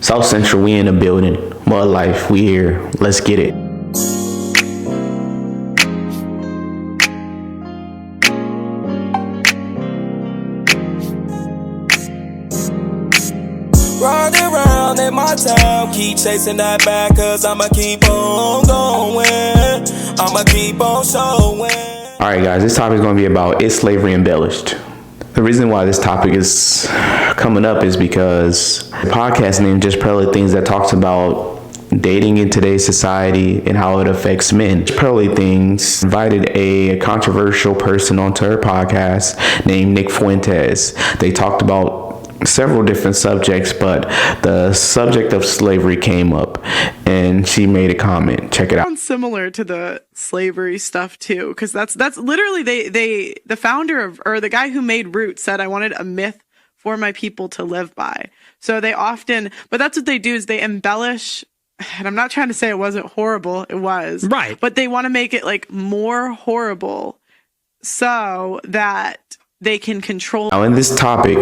South Central, we in the building. Mud Life, we here. Let's get it. Round and round in my town, keep chasing that bag, cause I'ma keep on going. I'ma keep on showing. Alright guys, this topic is going to be about, is slavery embellished? The reason why this topic is coming up is because the podcast name Just Pearly Things that talks about dating in today's society and how it affects men. Pearly Things invited a controversial person onto her podcast named Nick Fuentes. They talked about several different subjects, but the subject of slavery came up and she made a comment. Check it out. Sounds similar to the slavery stuff too, because that's literally the founder of, or the guy who made Root said, I wanted a myth for my people to live by. So they often, but that's what they do, is they embellish. And I'm not trying to say it wasn't horrible, it was, right, but they want to make it like more horrible so that they can control. Now in this topic,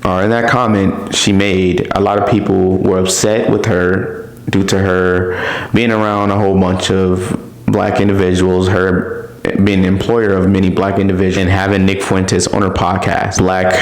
or in that comment she made, a lot of people were upset with her due to her being around a whole bunch of black individuals, her being an employer of many black individuals, and having Nick Fuentes on her podcast. Black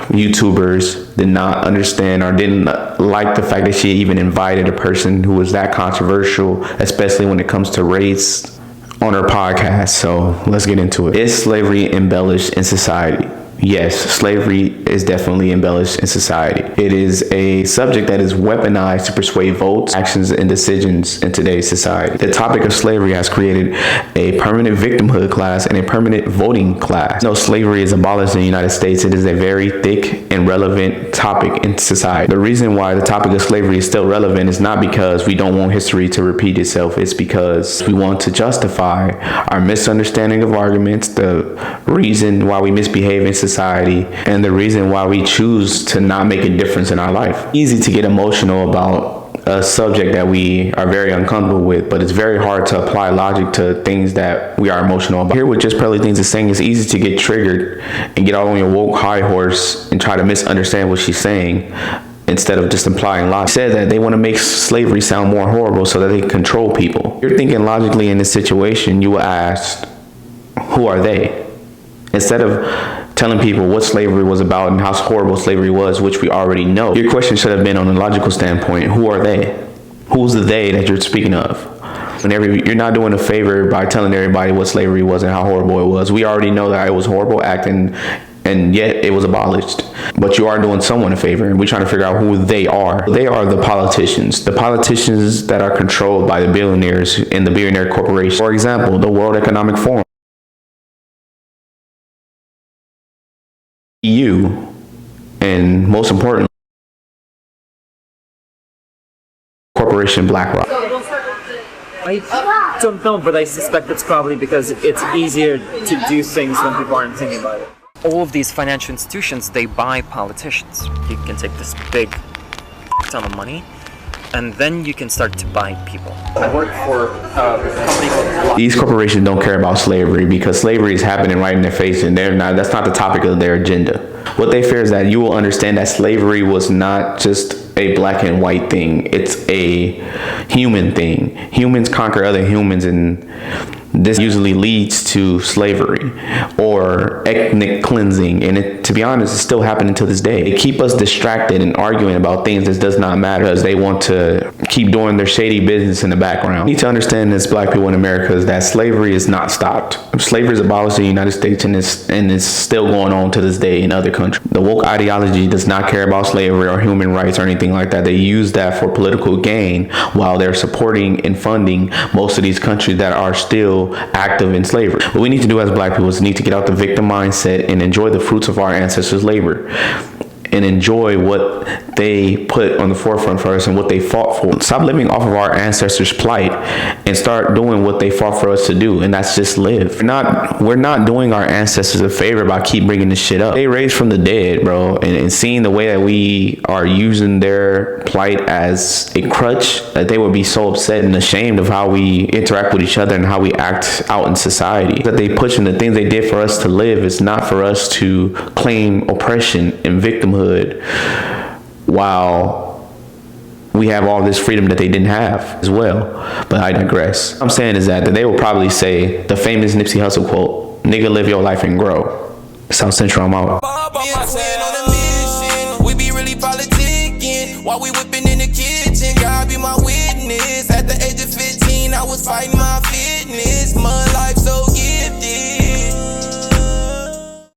YouTubers did not understand or didn't like the fact that she even invited a person who was that controversial, especially when it comes to race, on her podcast. So let's get into it. Is slavery embellished in society? Yes, slavery is definitely embellished in society. It is a subject that is weaponized to persuade votes, actions, and decisions in today's society. The topic of slavery has created a permanent victimhood class and a permanent voting class. No, slavery is abolished in the United States. It is a very thick and relevant topic in society. The reason why the topic of slavery is still relevant is not because we don't want history to repeat itself. It's because we want to justify our misunderstanding of arguments, the reason why we misbehave in society, and the reason why we choose to not make a difference in our life. Easy to get emotional about a subject that we are very uncomfortable with, but it's very hard to apply logic to things that we are emotional about. Here, what Just Pearly Things is saying, it's easy to get triggered and get all on your woke high horse and try to misunderstand what she's saying instead of just implying logic. She said that they want to make slavery sound more horrible so that they can control people. If you're thinking logically in this situation, you will ask, who are they? Instead of telling people what slavery was about and how horrible slavery was, which we already know, your question should have been on a logical standpoint. Who are they? Who's the they that you're speaking of? Whenever you're not doing a favor by telling everybody what slavery was and how horrible it was. We already know that it was horrible act, and yet it was abolished. But you are doing someone a favor, and we're trying to figure out who they are. They are the politicians that are controlled by the billionaires and the billionaire corporations. For example, the World Economic Forum, EU, and most importantly, Corporation BlackRock. I don't know, but I suspect it's probably because it's easier to do things when people aren't thinking about it. All of these financial institutions, they buy politicians. You can take this big ton of money, and then you can start to buy people. I work for a company called... These corporations don't care about slavery because slavery is happening right in their face, and that's not the topic of their agenda. What they fear is that you will understand that slavery was not just a black and white thing. It's a human thing. Humans conquer other humans, and this usually leads to slavery or ethnic cleansing. And to be honest, it's still happening to this day. They keep us distracted and arguing about things that does not matter because they want to keep doing their shady business in the background. We need to understand as black people in America is that slavery is not stopped. Slavery is abolished in the United States, and it's still going on to this day in other countries. The woke ideology does not care about slavery or human rights or anything like that. They use that for political gain while they're supporting and funding most of these countries that are still active in slavery. What we need to do as black people is need to get out the victim mindset and enjoy the fruits of our ancestors' labor and enjoy what they put on the forefront for us and what they fought for. Stop living off of our ancestors' plight and start doing what they fought for us to do, and that's just live. We're not doing our ancestors a favor by keep bringing this shit up. They raised from the dead, bro, and seeing the way that we are using their plight as a crutch, that they would be so upset and ashamed of how we interact with each other and how we act out in society. That they pushing the things they did for us to live is not for us to claim oppression and victimhood while we we have all this freedom that they didn't have as well. But I digress. What I'm saying is that they will probably say the famous Nipsey Hussle quote, "Nigga, live your life and grow." South Central, I'm out. We be really politicking while we whipping in the kitchen. God be my witness. At the age of 15, I was fighting my fitness.